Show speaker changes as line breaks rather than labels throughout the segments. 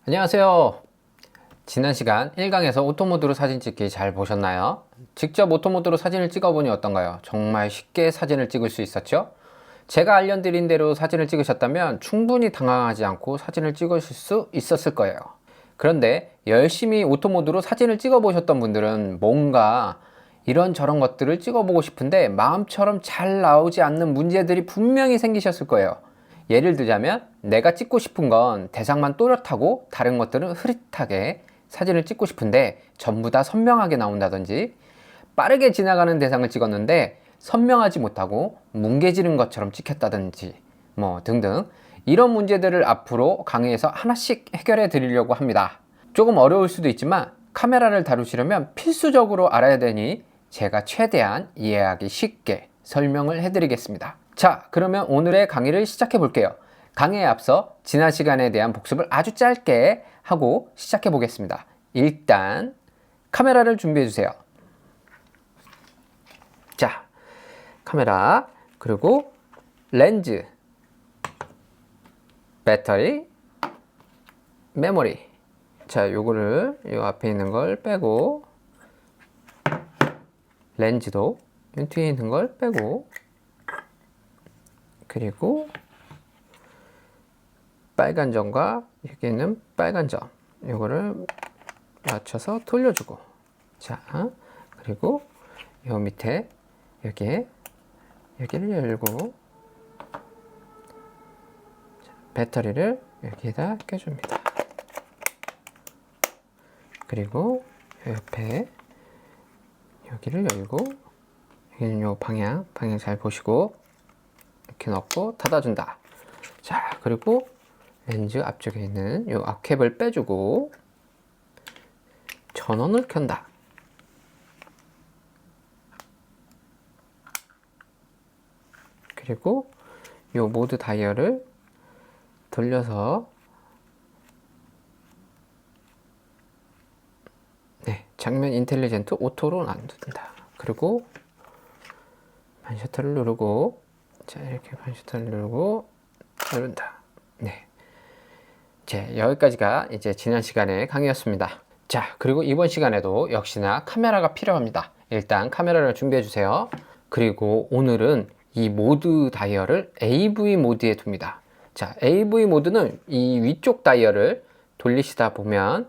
안녕하세요. 지난 시간 1강에서 오토모드로 사진 찍기 잘 보셨나요? 직접 오토모드로 사진을 찍어보니 어떤가요? 정말 쉽게 사진을 찍을 수 있었죠? 제가 알려드린 대로 사진을 찍으셨다면 충분히 당황하지 않고 사진을 찍으실 수 있었을 거예요. 그런데 열심히 오토모드로 사진을 찍어보셨던 분들은 뭔가 이런저런 것들을 찍어보고 싶은데 마음처럼 잘 나오지 않는 문제들이 분명히 생기셨을 거예요. 예를 들자면 내가 찍고 싶은 건 대상만 또렷하고 다른 것들은 흐릿하게 사진을 찍고 싶은데 전부 다 선명하게 나온다든지, 빠르게 지나가는 대상을 찍었는데 선명하지 못하고 뭉개지는 것처럼 찍혔다든지 등등, 이런 문제들을 앞으로 강의에서 하나씩 해결해 드리려고 합니다. 조금 어려울 수도 있지만 카메라를 다루시려면 필수적으로 알아야 되니 제가 최대한 이해하기 쉽게 설명을 해 드리겠습니다. 자, 그러면 오늘의 강의를 시작해 볼게요. 강의에 앞서 지난 시간에 대한 복습을 아주 짧게 하고 시작해 보겠습니다. 일단 카메라를 준비해 주세요. 자, 카메라, 그리고 렌즈, 배터리, 메모리. 자, 요거를 요 앞에 있는 걸 빼고, 렌즈도 요 뒤에 있는 걸 빼고, 그리고 빨간 점과 여기 있는 빨간 점, 요거를 맞춰서 돌려주고, 자, 그리고 요 밑에 여기를 열고, 배터리를 여기에다 껴줍니다. 그리고 요 옆에 여기를 열고, 여기는 요 방향 잘 보시고 이렇게 넣고 닫아준다. 자, 그리고 렌즈 앞쪽에 있는 요 앞캡을 빼주고 전원을 켠다. 그리고 요 모드 다이얼을 돌려서 장면 인텔리전트 오토로 놔둔다. 그리고 반 셔터를 누르고, 자, 이렇게 반 셔터를 누르고 누른다. 자, 여기까지가 이제 지난 시간의 강의였습니다. 자, 그리고 이번 시간에도 역시나 카메라가 필요합니다. 일단 카메라를 준비해 주세요. 그리고 오늘은 이 모드 다이얼을 AV 모드에 둡니다. 자, AV 모드는 이 위쪽 다이얼을 돌리시다 보면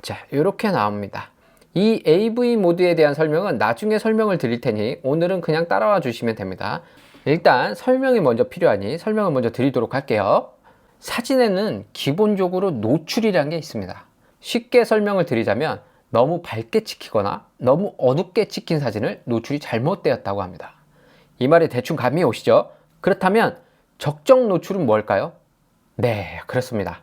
자, 이렇게 나옵니다. 이 AV 모드에 대한 설명은 나중에 설명을 드릴 테니 오늘은 그냥 따라와 주시면 됩니다. 일단 설명이 먼저 필요하니 설명을 먼저 드리도록 할게요. 사진에는 기본적으로 노출이라는 게 있습니다. 쉽게 설명을 드리자면 너무 밝게 찍히거나 너무 어둡게 찍힌 사진을 노출이 잘못되었다고 합니다. 이 말이 대충 감이 오시죠? 그렇다면 적정 노출은 뭘까요? 네, 그렇습니다.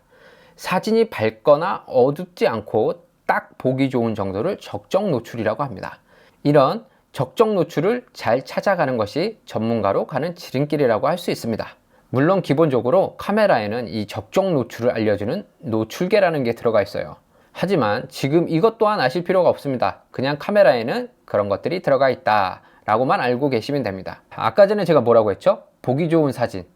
사진이 밝거나 어둡지 않고 딱 보기 좋은 정도를 적정 노출이라고 합니다. 이런 적정 노출을 잘 찾아가는 것이 전문가로 가는 지름길이라고 할 수 있습니다. 물론 기본적으로 카메라에는 이 적정 노출을 알려주는 노출계라는 게 들어가 있어요. 하지만 지금 이것 또한 아실 필요가 없습니다. 그냥 카메라에는 그런 것들이 들어가 있다 라고만 알고 계시면 됩니다. 아까 전에 제가 뭐라고 했죠? 보기 좋은 사진,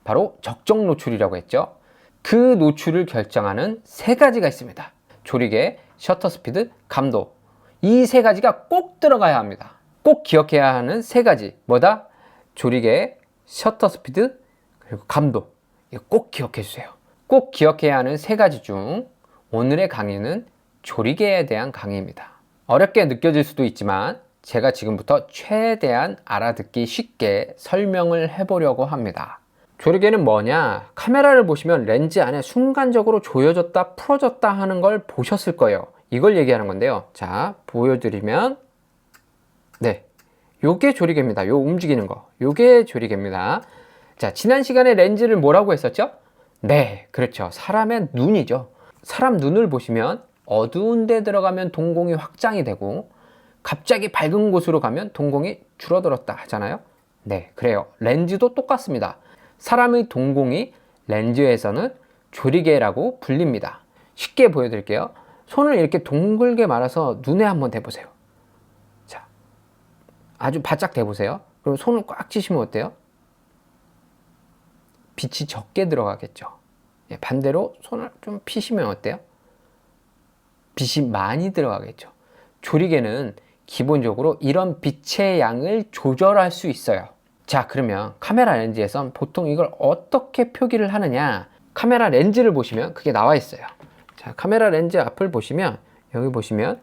바로 적정 노출이라고 했죠. 그 노출을 결정하는 세 가지가 있습니다. 조리개, 셔터 스피드, 감도. 이 세 가지가 꼭 들어가야 합니다. 꼭 기억해야 하는 세 가지. 뭐다? 조리개, 셔터 스피드, 그리고 감도. 이거 꼭 기억해 주세요. 꼭 기억해야 하는 세 가지 중 오늘의 강의는 조리개에 대한 강의입니다. 어렵게 느껴질 수도 있지만 제가 지금부터 최대한 알아듣기 쉽게 설명을 해보려고 합니다. 조리개는 뭐냐? 카메라를 보시면 렌즈 안에 순간적으로 조여졌다 풀어졌다 하는 걸 보셨을 거예요. 이걸 얘기하는 건데요. 자, 보여드리면 요게 조리개입니다. 요 움직이는 거, 요게 조리개입니다. 자, 지난 시간에 렌즈를 뭐라고 했었죠? 네, 그렇죠. 사람의 눈이죠. 사람 눈을 보시면 어두운 데 들어가면 동공이 확장이 되고 갑자기 밝은 곳으로 가면 동공이 줄어들었다 하잖아요. 네, 그래요. 렌즈도 똑같습니다. 사람의 동공이 렌즈에서는 조리개라고 불립니다. 쉽게 보여드릴게요. 손을 이렇게 동글게 말아서 눈에 한번 대보세요. 자, 아주 바짝 대보세요. 그럼 손을 꽉 쥐시면 어때요? 빛이 적게 들어가겠죠. 예, 반대로 손을 좀 피시면 어때요? 빛이 많이 들어가겠죠. 조리개는 기본적으로 이런 빛의 양을 조절할 수 있어요. 자, 그러면 카메라 렌즈에선 보통 이걸 어떻게 표기를 하느냐? 카메라 렌즈를 보시면 그게 나와 있어요. 자, 카메라 렌즈 앞을 보시면 여기 보시면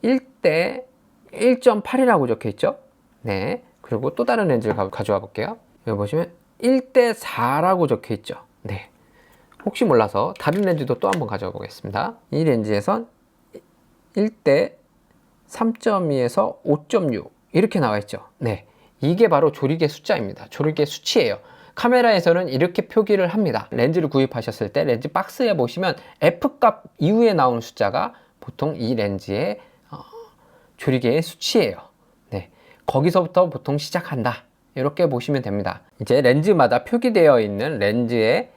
1대 1.8이라고 적혀 있죠. 네. 그리고 또 다른 렌즈를 가져와 볼게요. 여기 보시면 1대 4라고 적혀 있죠. 네. 혹시 몰라서 다른 렌즈도 또 한번 가져와 보겠습니다. 이 렌즈에선 1대 3.2에서 5.6 이렇게 나와 있죠. 네. 이게 바로 조리개 숫자입니다. 조리개 수치예요. 카메라에서는 이렇게 표기를 합니다. 렌즈를 구입하셨을 때 렌즈 박스에 보시면 F값 이후에 나오는 숫자가 보통 이 렌즈의 조리개의 수치예요. 네. 거기서부터 보통 시작한다. 이렇게 보시면 됩니다. 이제 렌즈마다 표기되어 있는 렌즈의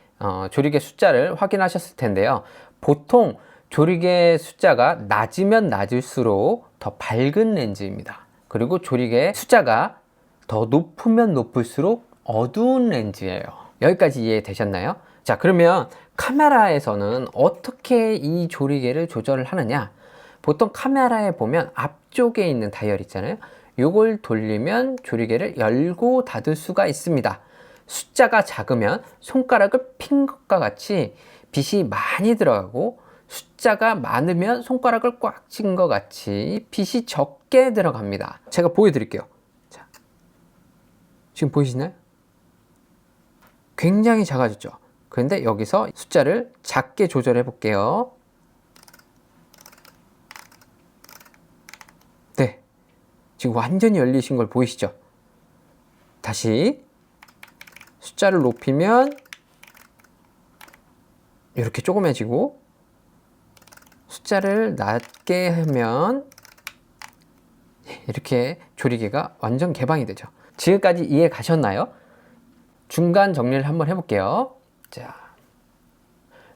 조리개 숫자를 확인하셨을 텐데요. 보통 조리개 숫자가 낮으면 낮을수록 더 밝은 렌즈입니다. 그리고 조리개 숫자가 더 높으면 높을수록 어두운 렌즈예요. 여기까지 이해되셨나요? 자, 그러면 카메라에서는 어떻게 이 조리개를 조절을 하느냐? 보통 카메라에 보면 앞쪽에 있는 다이얼 있잖아요. 이걸 돌리면 조리개를 열고 닫을 수가 있습니다. 숫자가 작으면 손가락을 핀 것과 같이 빛이 많이 들어가고, 숫자가 많으면 손가락을 꽉 쥔 것 같이 빛이 적게 들어갑니다. 제가 보여드릴게요. 자, 지금 보이시나요? 굉장히 작아졌죠. 그런데 여기서 숫자를 작게 조절해 볼게요. 네, 지금 완전히 열리신 걸 보이시죠? 다시 숫자를 높이면 이렇게 조그매지고, 숫자를 낮게 하면 이렇게 조리개가 완전 개방이 되죠. 지금까지 이해 가셨나요? 중간 정리를 한번 해볼게요. 자,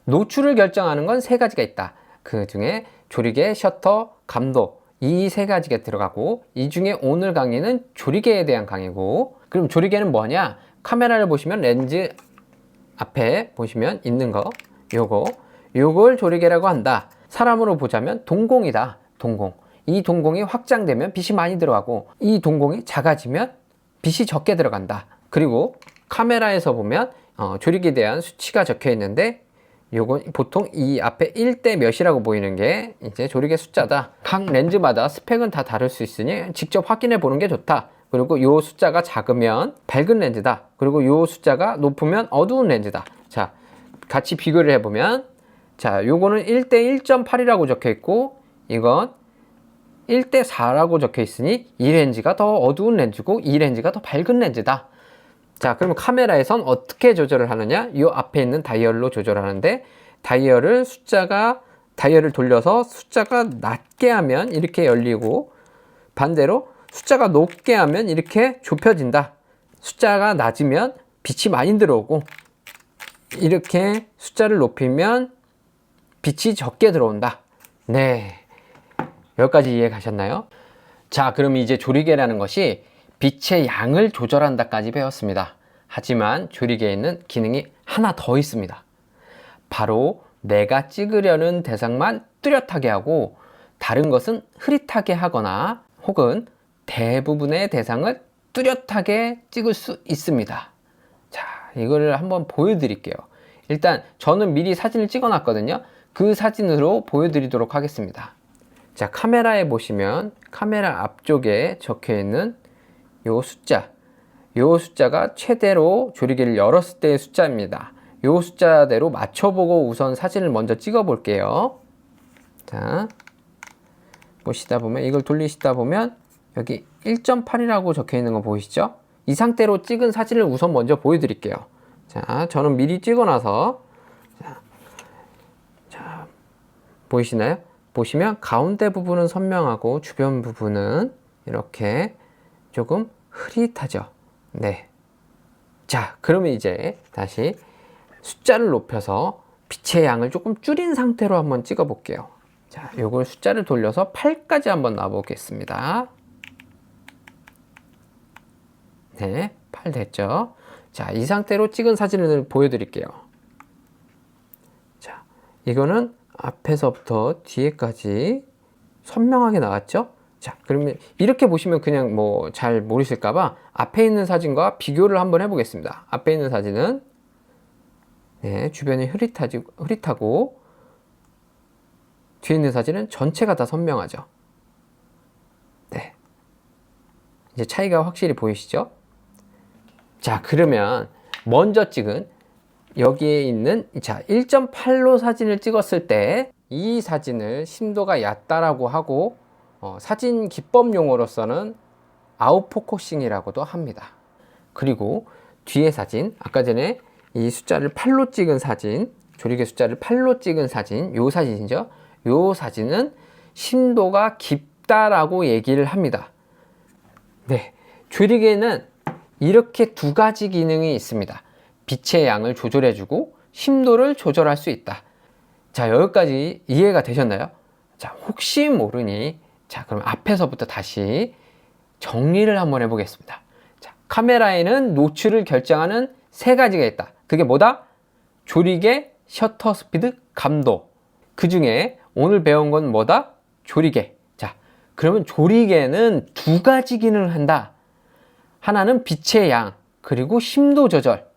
노출을 결정하는 건 세 가지가 있다. 그 중에 조리개, 셔터, 감도, 이 세 가지가 들어가고, 이 중에 오늘 강의는 조리개에 대한 강의고, 그럼 조리개는 뭐냐? 카메라를 보시면 렌즈 앞에 보시면 있는 거, 요걸 조리개라고 한다. 사람으로 보자면 동공이다. 동공. 이 동공이 확장되면 빛이 많이 들어가고, 이 동공이 작아지면 빛이 적게 들어간다. 그리고 카메라에서 보면 조리개에 대한 수치가 적혀 있는데, 요건 보통 이 앞에 1대 몇이라고 보이는 게 이제 조리개 숫자다. 각 렌즈마다 스펙은 다 다를 수 있으니 직접 확인해 보는 게 좋다. 그리고 요 숫자가 작으면 밝은 렌즈다. 그리고 요 숫자가 높으면 어두운 렌즈다. 자, 같이 비교를 해보면, 자, 요거는 1대 1.8이라고 적혀 있고, 이건 1대 4라고 적혀 있으니 이 렌즈가 더 어두운 렌즈고 이 렌즈가 더 밝은 렌즈다. 자, 그러면 카메라에선 어떻게 조절을 하느냐? 이 앞에 있는 다이얼로 조절하는데, 다이얼을 돌려서 숫자가 낮게 하면 이렇게 열리고, 반대로 숫자가 높게 하면 이렇게 좁혀진다. 숫자가 낮으면 빛이 많이 들어오고, 이렇게 숫자를 높이면 빛이 적게 들어온다. 네, 여기까지 이해 가셨나요? 자, 그럼 이제 조리개라는 것이 빛의 양을 조절한다까지 배웠습니다. 하지만 조리개에는 기능이 하나 더 있습니다. 바로 내가 찍으려는 대상만 뚜렷하게 하고, 다른 것은 흐릿하게 하거나 혹은 대부분의 대상을 뚜렷하게 찍을 수 있습니다. 자, 이거를 한번 보여드릴게요. 일단 저는 미리 사진을 찍어 놨거든요. 그 사진으로 보여드리도록 하겠습니다. 자, 카메라에 보시면 카메라 앞쪽에 적혀 있는 요 숫자가 최대로 조리개를 열었을 때의 숫자입니다. 요 숫자대로 맞춰보고 우선 사진을 먼저 찍어 볼게요. 자, 보시다 보면, 이걸 돌리시다 보면 여기 1.8이라고 적혀 있는 거 보이시죠? 이 상태로 찍은 사진을 우선 먼저 보여드릴게요. 자, 저는 미리 찍어놔서, 자, 보이시나요? 보시면 가운데 부분은 선명하고 주변 부분은 이렇게 조금 흐릿하죠. 네. 자, 그러면 이제 다시 숫자를 높여서 빛의 양을 조금 줄인 상태로 한번 찍어 볼게요. 자, 요걸 숫자를 돌려서 8까지 한번 놔보겠습니다. 네, 8 됐죠. 자, 이 상태로 찍은 사진을 보여드릴게요. 자, 이거는 앞에서부터 뒤에까지 선명하게 나왔죠? 자, 그러면 이렇게 보시면 그냥 뭐 잘 모르실까봐 앞에 있는 사진과 비교를 한번 해보겠습니다. 앞에 있는 사진은 네, 주변이 흐릿하고 뒤에 있는 사진은 전체가 다 선명하죠. 네, 이제 차이가 확실히 보이시죠? 자, 그러면 먼저 찍은 여기에 있는 자 1.8로 사진을 찍었을 때 이 사진을 심도가 얕다라고 하고 사진 기법 용어로서는 아웃포커싱이라고도 합니다. 그리고 뒤에 사진, 아까 전에 이 숫자를 8로 찍은 사진, 조리개 숫자를 8로 찍은 사진, 요 사진이죠. 요 사진은 심도가 깊다라고 얘기를 합니다. 네, 조리개는 이렇게 두 가지 기능이 있습니다. 빛의 양을 조절해주고 심도를 조절할 수 있다. 자, 여기까지 이해가 되셨나요? 자, 혹시 모르니 자, 그럼 앞에서부터 다시 정리를 한번 해보겠습니다. 자, 카메라에는 노출을 결정하는 세 가지가 있다. 그게 뭐다? 조리개, 셔터 스피드, 감도. 그 중에 오늘 배운 건 뭐다? 조리개. 자, 그러면 조리개는 두 가지 기능을 한다. 하나는 빛의 양, 그리고 심도 조절.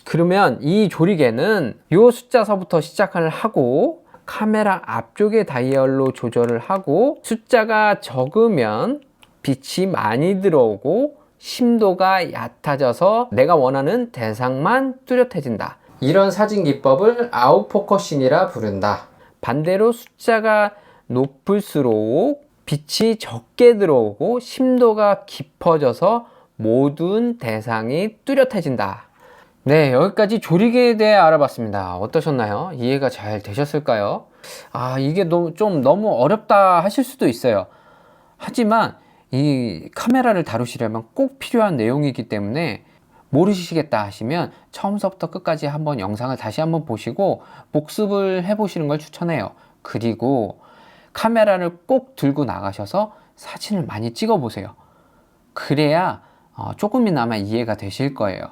그러면 이 조리개는 요 숫자서부터 시작을 하고 카메라 앞쪽의 다이얼로 조절을 하고 숫자가 적으면 빛이 많이 들어오고 심도가 얕아져서 내가 원하는 대상만 뚜렷해진다. 이런 사진 기법을 아웃포커싱이라 부른다. 반대로 숫자가 높을수록 빛이 적게 들어오고 심도가 깊어져서 모든 대상이 뚜렷해진다. 네, 여기까지 조리개에 대해 알아봤습니다. 어떠셨나요? 이해가 잘 되셨을까요? 이게 좀 너무 어렵다 하실 수도 있어요. 하지만 이 카메라를 다루시려면 꼭 필요한 내용이기 때문에 모르시겠다 하시면 처음부터 끝까지 한번 영상을 다시 한번 보시고 복습을 해보시는 걸 추천해요. 그리고 카메라를 꼭 들고 나가셔서 사진을 많이 찍어 보세요. 그래야 조금이나마 이해가 되실 거예요.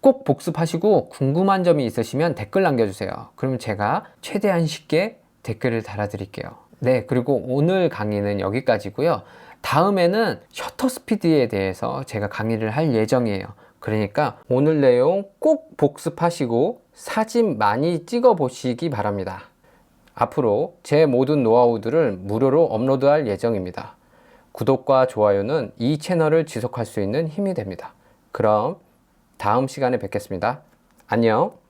꼭 복습하시고 궁금한 점이 있으시면 댓글 남겨주세요. 그러면 제가 최대한 쉽게 댓글을 달아드릴게요. 네, 그리고 오늘 강의는 여기까지고요. 다음에는 셔터 스피드에 대해서 제가 강의를 할 예정이에요. 그러니까 오늘 내용 꼭 복습하시고 사진 많이 찍어 보시기 바랍니다. 앞으로 제 모든 노하우들을 무료로 업로드할 예정입니다. 구독과 좋아요는 이 채널을 지속할 수 있는 힘이 됩니다. 그럼 다음 시간에 뵙겠습니다. 안녕.